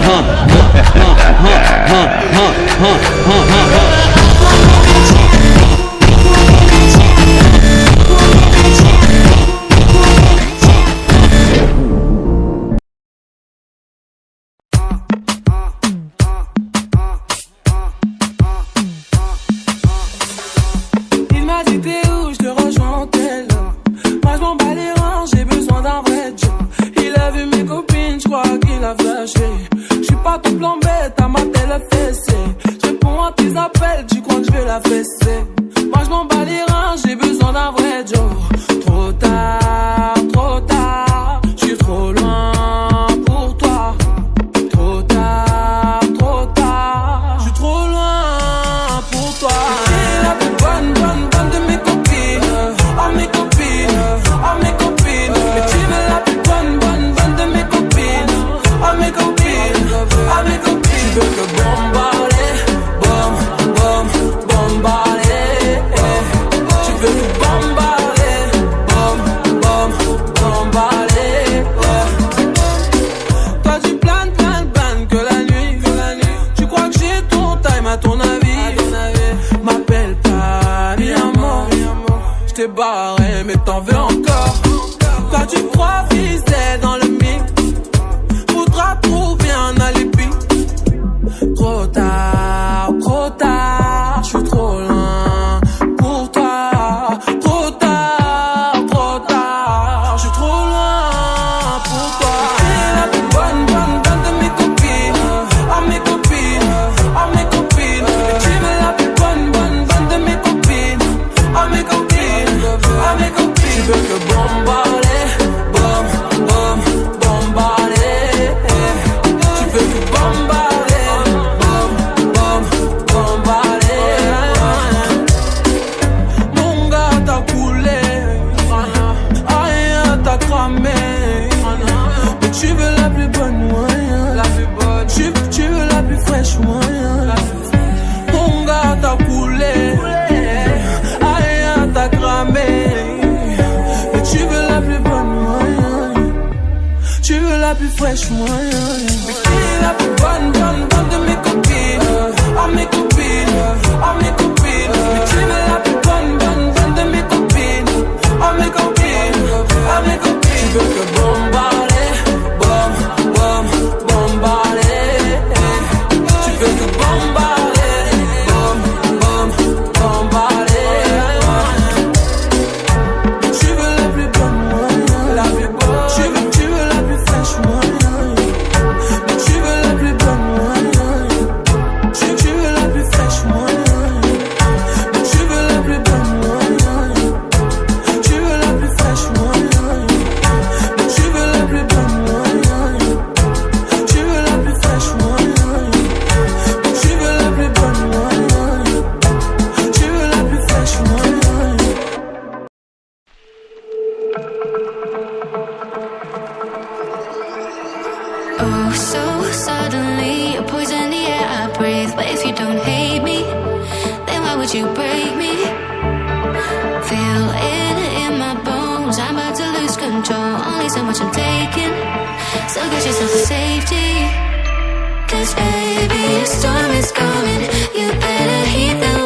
Il m'a dit t'es où, je te rejoins en tel. Moi je m'en bats les reins, j'ai besoin d'un vrai job. Il a vu mes copines, je crois qu'il a flashé. Je suis pas tout plan bête, à ma telle fessée. Je réponds à tes appels, tu crois que je vais la fesser. Moi je m'en bats les reins, j'ai besoin d'un vrai job. Trop tard, je suis trop loin pour toi. Trop tard, je suis trop loin pour toi. T'es la plus bonne de mes copines. Oh mes copines, oh mes copines. Mais tu es la plus bonne de mes copines. Oh mes copines, oh mes copines. Tu veux que bombarder, bombarder. Tu veux que bombarder, bombarder. Toi tu planes que la nuit. Tu crois que j'ai ton time à ton avis. M'appelle pas mi amor. J't'ai barré mais t'en veux encore. Toi tu profitais dans le mix. Faudra trouver un alibi. Trop tard, je suis trop loin pour toi. Trop tard, je suis trop loin pour toi. T'es la plus bonne de mes copines. Oh mes copines, oh mes copines. Mais tu es la plus bonne de mes copines. Oh mes copines, oh mes copines. Tu veux que bombarder, bombarder. Tu veux que bombarder, bombarder. Mon gars t'as coulé, rien t'as cramé. Mais tu veux la plus bonne, moyen. Tu veux la plus fraîche, moyen. Mon gars t'as coulé, rien t'as cramé. Mais tu veux la plus bonne, moyen. Tu veux la plus fraîche, moyen. Mais qui est la plus bonne de mes copines. Oh mes copines, oh mes copines. Mais tu veux la plus bonne de mes copines. Oh mes copines, oh mes copines. Tu veux que bombarder, bombarder. Tu veux que bombarder, bombarder. Tu veux la plus bonne, moyen. Tu veux la plus fraîche, moyen. Mais tu veux la plus bonne, moyen. Tu veux la plus fraîche, moyen. Mais tu veux la plus bonne, moyen. Tu veux la plus fraîche, moyen. Mais tu veux la plus bonne, moyen. Tu veux la plus fraîche, moyen. Mais tu veux la plus bonne, moyen. Tu veux la plus fraîche, moyen. Oh, so suddenly you're poison the air I breathe. But if you don't hate me, then why would you break me? Feel it in my bones, I'm about to lose control. Only so much I'm taking, so get yourself to safety. Cause baby, a storm is coming, you better heed the